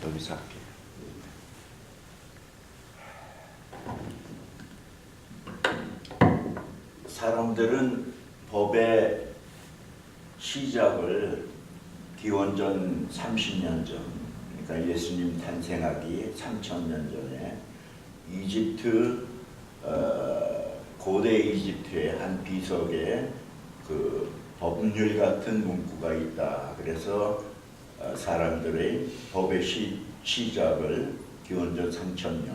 저기서 할게요. 사람들은 법의 시작을 기원전 30년 전, 그러니까 예수님 탄생하기 3000년 전에 이집트, 고대 이집트의 한 비석에 그 법률 같은 문구가 있다. 그래서 사람들의 법의 시작을 기원전 3000년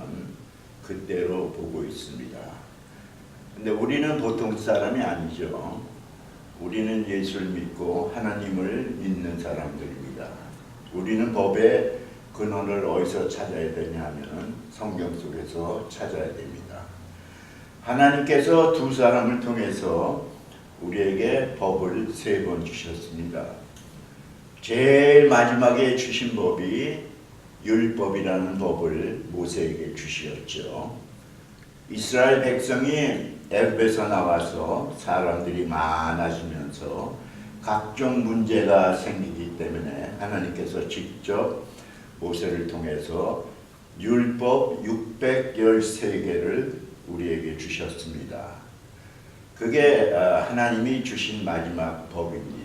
그때로 보고 있습니다. 근데 우리는 보통 사람이 아니죠. 우리는 예수를 믿고 하나님을 믿는 사람들입니다. 우리는 법의 근원을 어디서 찾아야 되냐 하면 성경 속에서 찾아야 됩니다. 하나님께서 두 사람을 통해서 우리에게 법을 3번 주셨습니다. 제일 마지막에 주신 법이 율법이라는 법을 모세에게 주셨죠. 이스라엘 백성이 애굽에서 나와서 사람들이 많아지면서 각종 문제가 생기기 때문에 하나님께서 직접 모세를 통해서 율법 613개를 우리에게 주셨습니다. 그게 하나님이 주신 마지막 법입니다.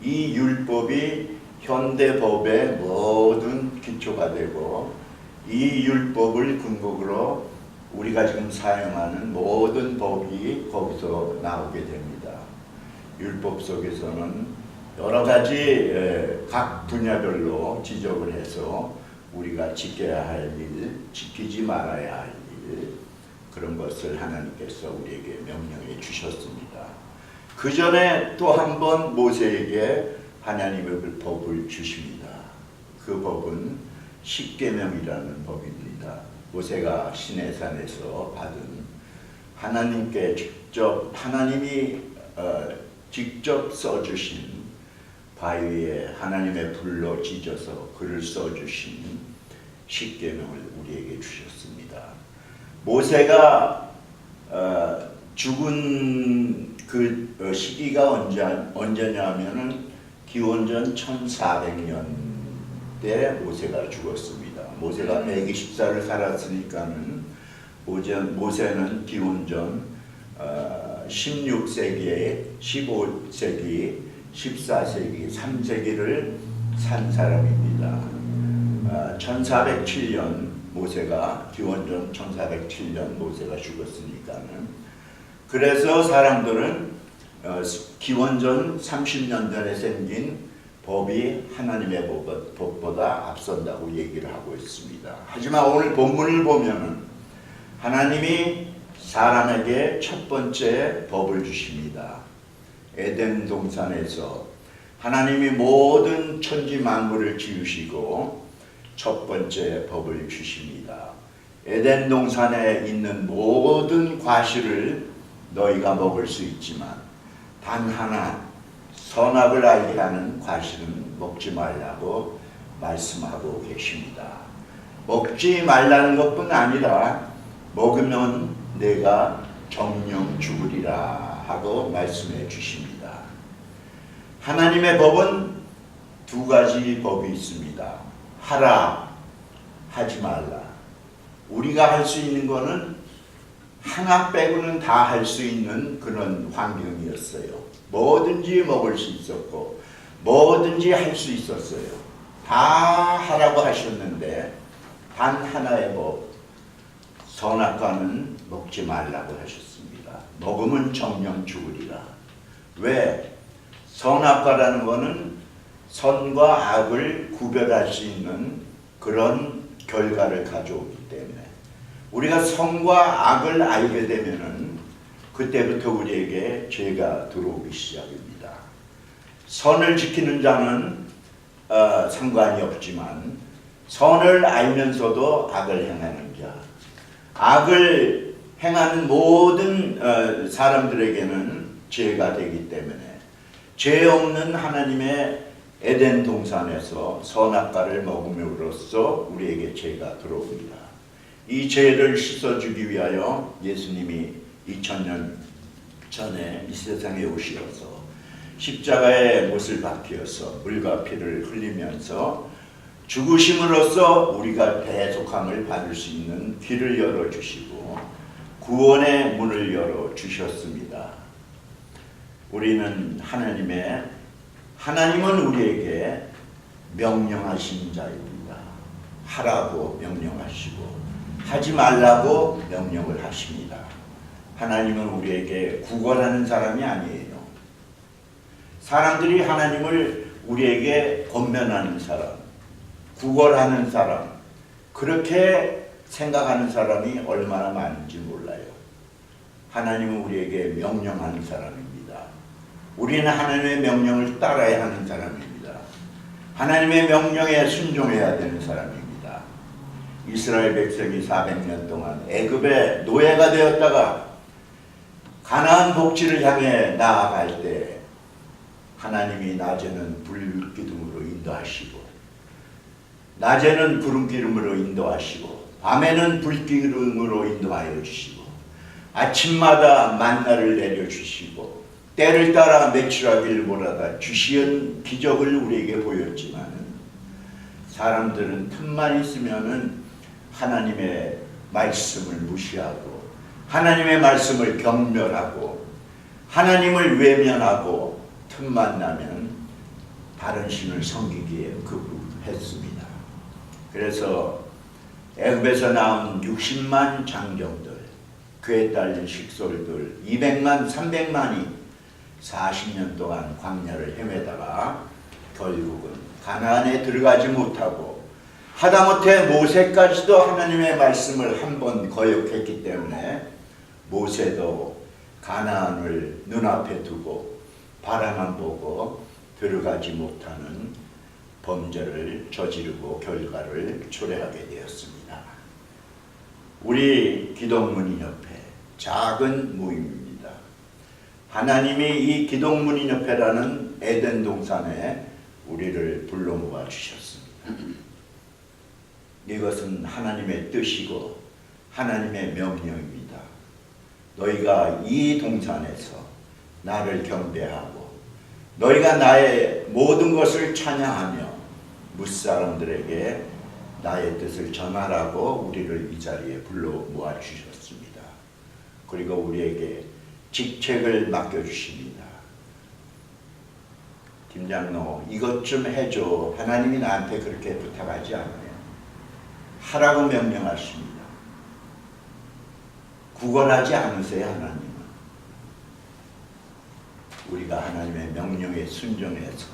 이 율법이 현대법의 모든 기초가 되고 이 율법을 근거로 우리가 지금 사용하는 모든 법이 거기서 나오게 됩니다. 율법 속에서는 여러 가지 각 분야별로 지적을 해서 우리가 지켜야 할 일, 지키지 말아야 할 일, 그런 것을 하나님께서 우리에게 명령해 주셨습니다. 그 전에 또 한 번 모세에게 하나님의 법을 주십니다. 그 법은 십계명이라는 법입니다. 모세가 시내산에서 받은 하나님께 하나님이 직접 써주신 바위에 하나님의 불로 찢어서 글을 써주신 십계명을 우리에게 주셨습니다. 모세가 죽은 그 시기가 언제냐면은 기원전 1400년 때 모세가 죽었습니다. 모세가 120살을 살았으니까는 모세는 기원전 16세기에 15세기, 14세기, 3세기를 산 사람입니다. 1407년 모세가 기원전 1407년 모세가 죽었으니까는 그래서 사람들은 기원전 30년 전에 생긴 법이 하나님의 법보다 앞선다고 얘기를 하고 있습니다. 하지만 오늘 본문을 보면은 하나님이 사람에게 첫 번째 법을 주십니다. 에덴 동산에서 하나님이 모든 천지 만물을 지으시고 첫 번째 법을 주십니다. 에덴 동산에 있는 모든 과실을 너희가 먹을 수 있지만 단 하나 선악을 알게 하는 과실은 먹지 말라고 말씀하고 계십니다. 먹지 말라는 것뿐 아니라 먹으면 내가 정령 죽으리라 하고 말씀해 주십니다. 하나님의 법은 두 가지 법이 있습니다. 하라, 하지 말라. 우리가 할 수 있는 거는 하나 빼고는 다 할 수 있는 그런 환경이었어요. 뭐든지 먹을 수 있었고 뭐든지 할 수 있었어요. 다 하라고 하셨는데 단 하나의 법, 선악과는 먹지 말라고 하셨습니다. 먹으면 정령 죽으리라. 왜? 선악과라는 것은 선과 악을 구별할 수 있는 그런 결과를 가져오기 때문에 우리가 선과 악을 알게 되면은 그때부터 우리에게 죄가 들어오기 시작합니다. 선을 지키는 자는 상관이 없지만 선을 알면서도 악을 행하는 자, 악을 행하는 모든 사람들에게는 죄가 되기 때문에 죄 없는 하나님의 에덴 동산에서 선악과를 먹음으로써 우리에게 죄가 들어옵니다. 이 죄를 씻어주기 위하여 예수님이 2000년 전에 이 세상에 오시어서 십자가에 못을 박히어서 물과 피를 흘리면서 죽으심으로써 우리가 대속함을 받을 수 있는 길을 열어주시고 구원의 문을 열어주셨습니다. 우리는 하나님은 우리에게 명령하신 자입니다. 하라고 명령하시고 하지 말라고 명령을 하십니다. 하나님은 우리에게 구걸하는 사람이 아니에요. 사람들이 하나님을 우리에게 권면하는 사람, 구걸하는 사람, 그렇게 생각하는 사람이 얼마나 많은지 몰라요. 하나님은 우리에게 명령하는 사람입니다. 우리는 하나님의 명령을 따라야 하는 사람입니다. 하나님의 명령에 순종해야 되는 사람입니다. 이스라엘 백성이 400년 동안 애굽의 노예가 되었다가 가나안 복지를 향해 나아갈 때 하나님이 낮에는 불기둥으로 인도하시고 낮에는 구름기름으로 인도하시고 밤에는 불기름으로 인도하여 주시고 아침마다 만나를 내려주시고 때를 따라 메추라기를 몰아다 주시는 기적을 우리에게 보였지만 사람들은 틈만 있으면은 하나님의 말씀을 무시하고 하나님의 말씀을 경멸하고 하나님을 외면하고 틈만 나면 다른 신을 섬기기에 급급했습니다. 그래서 애굽에서 나온 60만 장정들, 그에 딸린 식솔들 200만, 300만이 40년 동안 광야를 헤매다가 결국은 가나안에 들어가지 못하고 하다못해 모세까지도 하나님의 말씀을 한 번 거역했기 때문에 모세도 가나안을 눈앞에 두고 바라만 보고 들어가지 못하는 범죄를 저지르고 결과를 초래하게 되었습니다. 우리 기독문인협회 작은 모임입니다. 하나님이 이 기독문인협회라는 에덴 동산에 우리를 불러 모아 주셨습니다. 이것은 하나님의 뜻이고 하나님의 명령입니다. 너희가 이 동산에서 나를 경배하고 너희가 나의 모든 것을 찬양하며 무사람들에게 나의 뜻을 전하라고 우리를 이 자리에 불러 모아 주셨습니다. 그리고 우리에게 직책을 맡겨주십니다. 김장로 이것 좀 해줘. 하나님이 나한테 그렇게 부탁하지 않아요. 하라고 명령하십니다. 구걸하지 않으세요. 하나님은. 우리가 하나님의 명령에 순종해서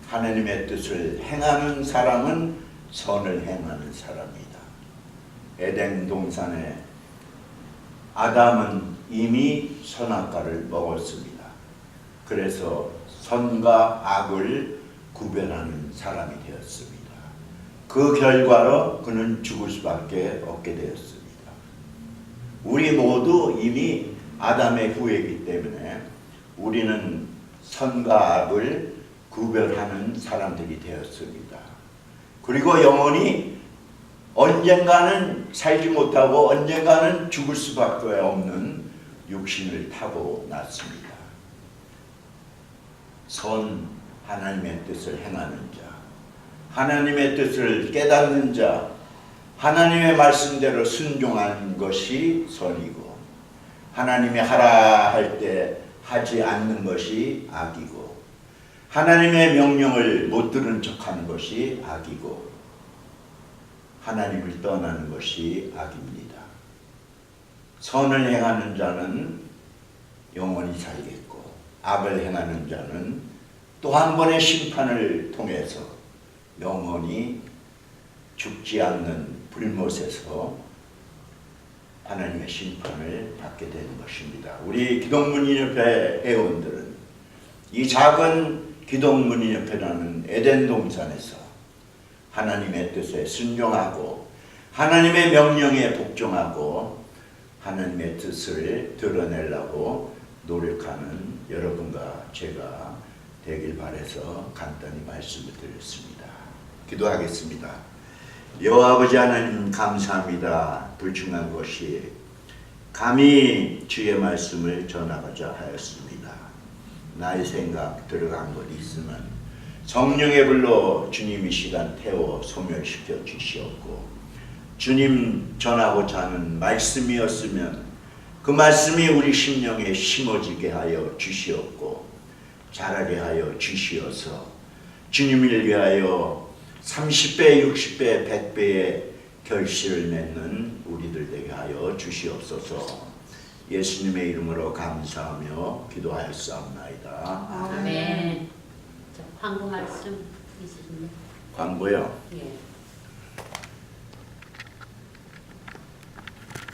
하나님의 뜻을 행하는 사람은 선을 행하는 사람이다. 에덴 동산에 아담은 이미 선악과를 먹었습니다. 그래서 선과 악을 구별하는 사람이 되었습니다. 그 결과로 그는 죽을 수밖에 없게 되었습니다. 우리 모두 이미 아담의 후예이기 때문에 우리는 선과 악을 구별하는 사람들이 되었습니다. 그리고 영원히 언젠가는 살지 못하고 언젠가는 죽을 수밖에 없는 육신을 타고 났습니다. 선 하나님의 뜻을 행하는 자, 하나님의 뜻을 깨닫는 자, 하나님의 말씀대로 순종하는 것이 선이고 하나님이 하라 할 때 하지 않는 것이 악이고 하나님의 명령을 못 들은 척하는 것이 악이고 하나님을 떠나는 것이 악입니다. 선을 행하는 자는 영원히 살겠고 악을 행하는 자는 또 한 번의 심판을 통해서 영원히 죽지 않는 불못에서 하나님의 심판을 받게 되는 것입니다. 우리 기독문인협회 회원들은 이 작은 기독문인협회라는 에덴 동산에서 하나님의 뜻에 순종하고 하나님의 명령에 복종하고 하나님의 뜻을 드러내려고 노력하는 여러분과 제가 되길 바라서 간단히 말씀을 드렸습니다. 기도하겠습니다. 여호와 아버지 하나님 감사합니다. 불충한 것이 감히 주의 말씀을 전하고자 하였습니다. 나의 생각 들어간 것 있으면 성령의 불로 주님 이 시간 태워 소멸시켜 주시옵고 주님 전하고자 하는 말씀이었으면 그 말씀이 우리 심령에 심어지게 하여 주시옵고 자라게 하여 주시어서 주님을 위하여 30배, 60배, 100배의 결실을 맺는 우리들 되게 하여 주시옵소서. 예수님의 이름으로 감사하며 기도하였사옵나이다. 아멘. 광고 말씀 있으신가요? 광고요. 예.